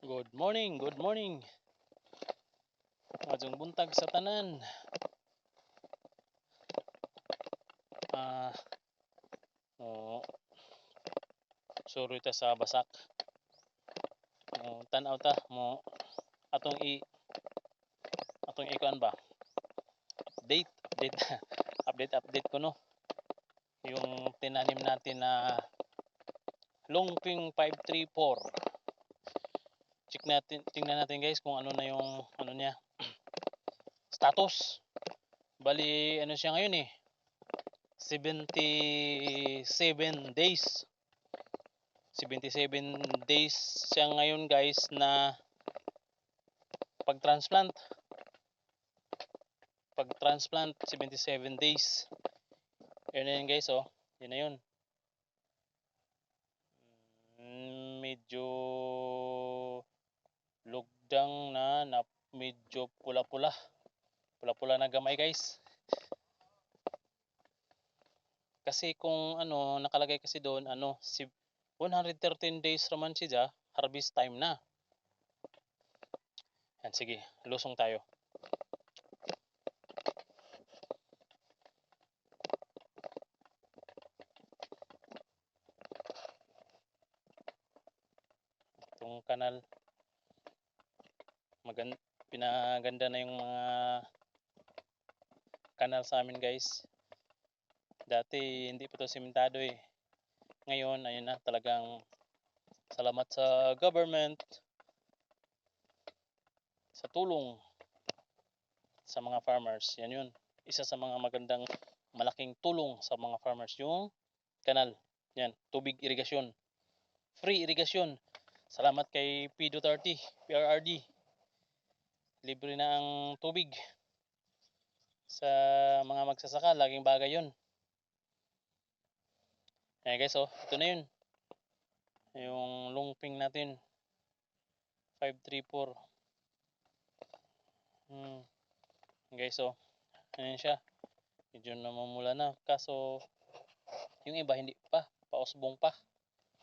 Good morning, good morning. Majong buntag sa tanan. Ah, no, suro ta sa basak. No, tan-aw ta mo atong ikuan ba? Update update ko no. Yung tinanim natin na Longping 534. Tingnan natin guys kung ano na yung ano niya. Status. Bali ano siya ngayon 77 days. 77 days siya ngayon guys na pag-transplant 77 days. Yun na yun guys yun na yun. Medyo lugdang na medyo pula-pula na gamay guys. Kasi kung nakalagay kasi doon si 113 days raman siya, harvest time na. Yan, sige, lusong tayo. Itong kanal, pinaganda na yung mga kanal sa amin guys. Dati hindi pa to sementado Ngayon, ayun na, talagang salamat sa government sa tulong sa mga farmers. Yan yun. Isa sa mga magandang malaking tulong sa mga farmers yung kanal. Yan, tubig irigasyon. Free irigasyon. Salamat kay P. PRRD. Libre na ang tubig sa mga magsasaka. Laging bagay yun. Ayan guys, ito na yun. Yung lungping natin. 534. Guys, ayan siya. Medyo namumula na. Kaso, yung iba hindi pa. Pausbong pa.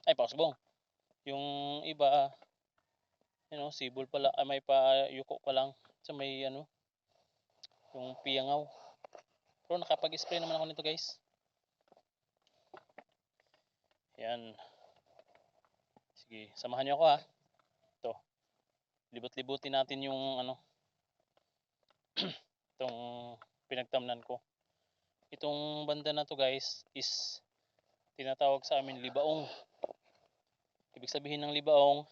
Ay, pausbong. Yung iba, sibol pala. May yuko pa lang. So, may yung piyangaw. Pero nakapag-spray naman ako nito guys. Yan. Sige, samahan niyo ako ha. Ito. Libot-libutin natin yung itong pinagtamnan ko. Itong banda na to guys is tinatawag sa amin libaong. Ibig sabihin ng libaong,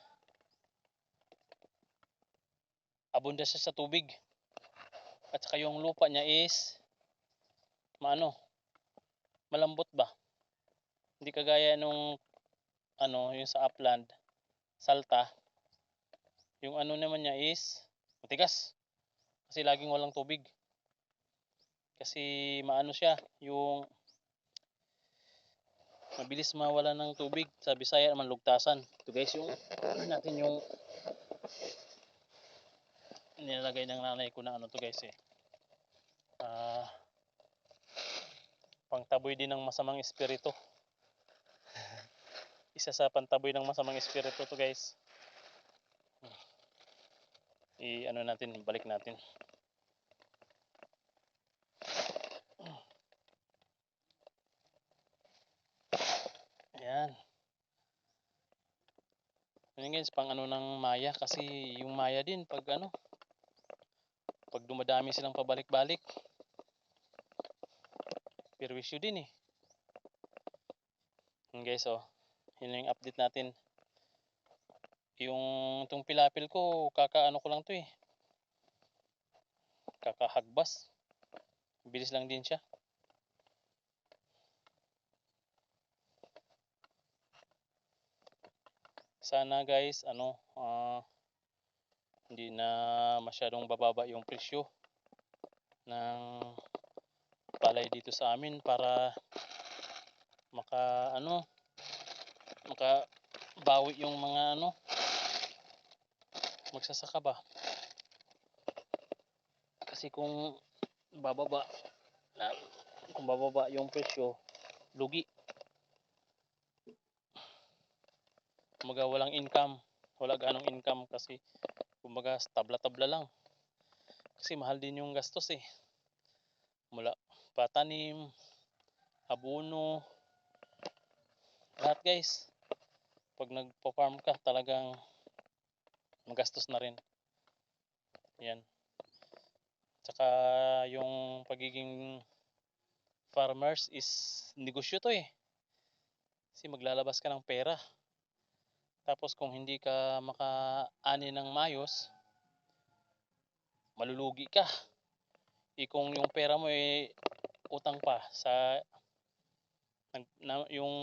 abunda siya sa tubig. At saka yung lupa niya is malambot ba? Hindi kagaya nung yung sa upland, salta. Yung naman niya is matigas. Kasi laging walang tubig. Kasi siya, yung mabilis mawala ng tubig. Sa Bisaya naman lugtasan. Ito guys, yung natin yung nilagay ng nanay ko na to guys pangtaboy din ng masamang espiritu. Isa sa pantaboy ng masamang espiritu to guys. Natin, balik natin. Ayan. Ayan guys, pang ng maya kasi yung maya din pag pag dumadami silang pabalik-balik. Perwisyo din Ayan guys yun yung update natin. Yung itong pilapil ko, kakaano ko lang to kakahagbas. Bilis lang din siya. Sana guys hindi na masyadong bababa yung presyo ng palay dito sa amin para makabawi yung mga magsasaka ba. Kasi kung bababa yung presyo, lugi. Walang income. wala ganong income kasi kumbaga tabla-tabla lang. Kasi mahal din yung gastos eh. Mula patanim, abono, lahat guys. Pag nagpa-farm ka talagang magastos na rin. Yan. Tsaka yung pagiging farmers is negosyo to eh. Kasi maglalabas ka ng pera. Tapos kung hindi ka makaani ng mayos, malulugi ka. Kung yung pera mo eh utang pa sa yung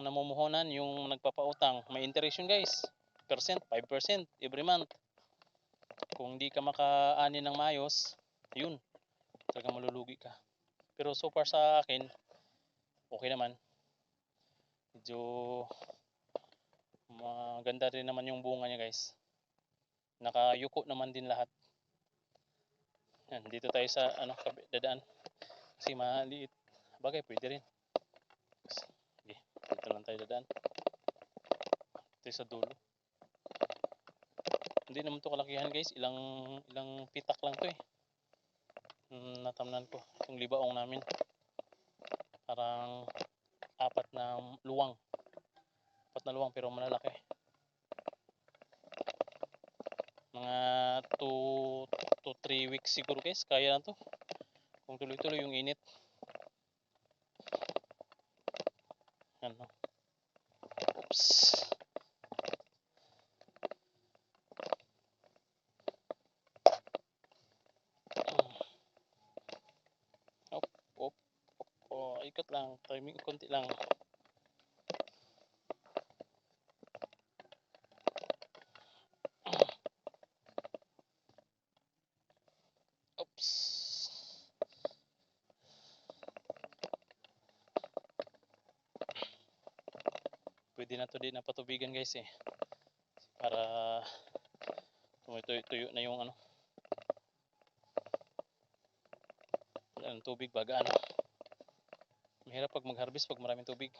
namumuhunan, yung nagpapautang, may interest yun guys. 5% every month. Kung hindi ka makaani ng mayos, yun, talagang malulugi ka. Pero so far sa akin, okay naman. Medyo maganda rin naman yung bunga niya guys. Nakayuko naman din lahat. Yan, dito tayo sa dadaan. Kasi maliit. Bagay, pwede rin. Sige, dito lang tayo dadaan. Ito sa dulo. Hindi naman to kalakihan guys. Ilang pitak lang to eh. Natamnan ko. Yung libaong namin. Parang 4 na luwang. 4 na luwang pero malalaki. Mga 2 to 3 weeks siguro guys. Kaya na to. Kung tuloy-tuloy yung init. Yan no. Oops. Ikot lang. Timing konti lang. Oops. Pwede na to din na patubigan guys eh. Para tuyo na yung wala ng tubig baga mahirap pag mag-harvest pag maraming tubig.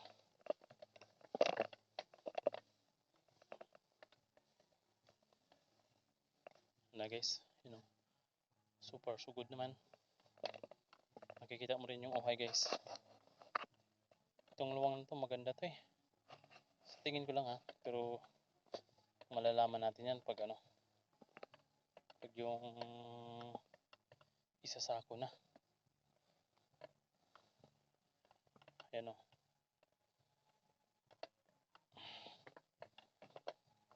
Na guys, super so good naman. Makikita mo rin yung ohay guys. Itong luwang nito maganda to eh. Sa tingin ko lang pero malalaman natin yan pag pag yung isasako na. Ayan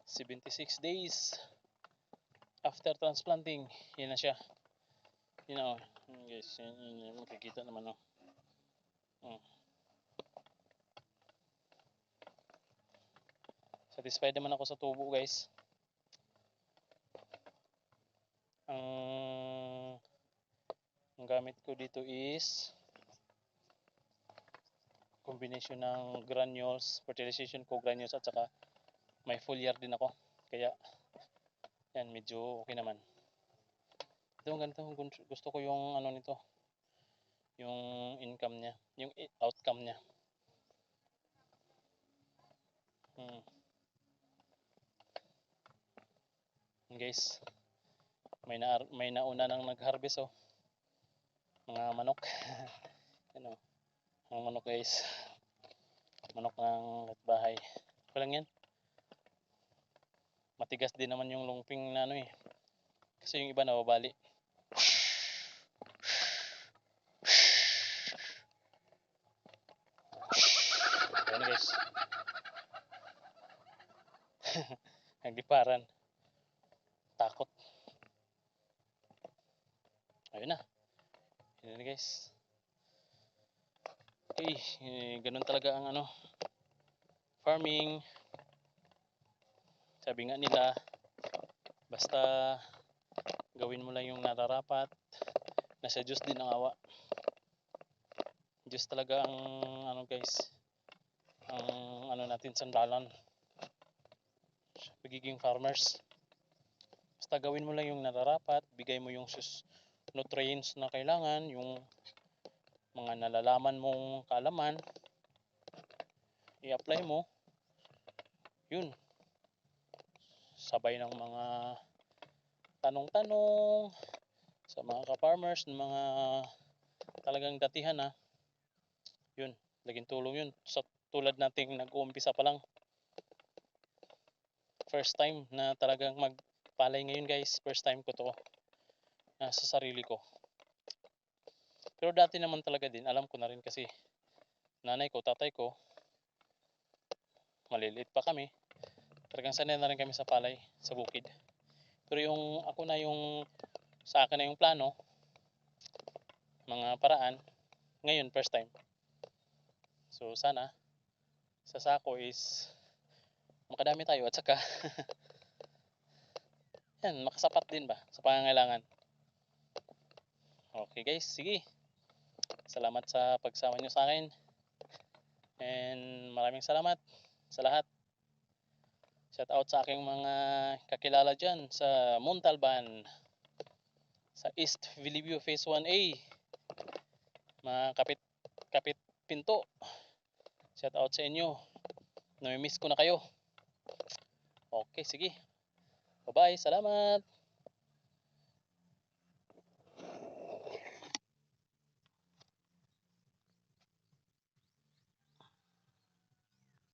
76 days after transplanting, yan na siya. Guys, yun, makikita naman Satisfied naman ako sa tubo guys. Ang gamit ko dito is combination ng granules, fertilization ko granules at saka may foliar din ako. Kaya yan medyo okay naman. Ito ganito, gusto ko yung nito. Yung income niya, yung outcome niya. Guys, may nauna nang nag-harvest mga manok. Mga manok guys. Manok ng bahay. Walang yan. Matigas din naman yung lungping na kasi yung iba nababali. Ayan guys. Nagliparan. Takot. Ayun na. Ayan guys. Okay, ganun talaga ang farming. Sabi nga nila, basta gawin mo lang yung nararapat. Nasa Diyos din ang awa. Diyos talaga ang guys, ang natin sandalan. Pagiging farmers. Basta gawin mo lang yung nararapat, bigay mo yung nutrients na kailangan, yung mga nalalaman mong kaalaman, i-apply mo, yun. sabay ng mga tanong-tanong sa mga ka-farmers, ng mga talagang datihan na. Yun, laging tulong yun. Sa tulad nating nag-uumpisa pa lang. First time na talagang magpalay ngayon guys. First time ko to sa sarili ko. Pero dati naman talaga din, alam ko na rin kasi nanay ko, tatay ko, maliliit pa kami. Talagang sanay na rin kami sa palay, sa bukid. Pero yung ako na yung sa akin na yung plano, mga paraan, ngayon first time. So sana sa sako is makadami tayo at saka yan, makasapat din ba sa pangangailangan. Okay guys, sige. Salamat sa pagsama nyo sa akin. And maraming salamat sa lahat. Shout out sa aking mga kakilala dyan sa Montalban, sa East Villeview Phase 1A, mga kapit pinto. Shout out sa inyo. Nami-miss ko na kayo. Okay, sige. Bye-bye. Salamat.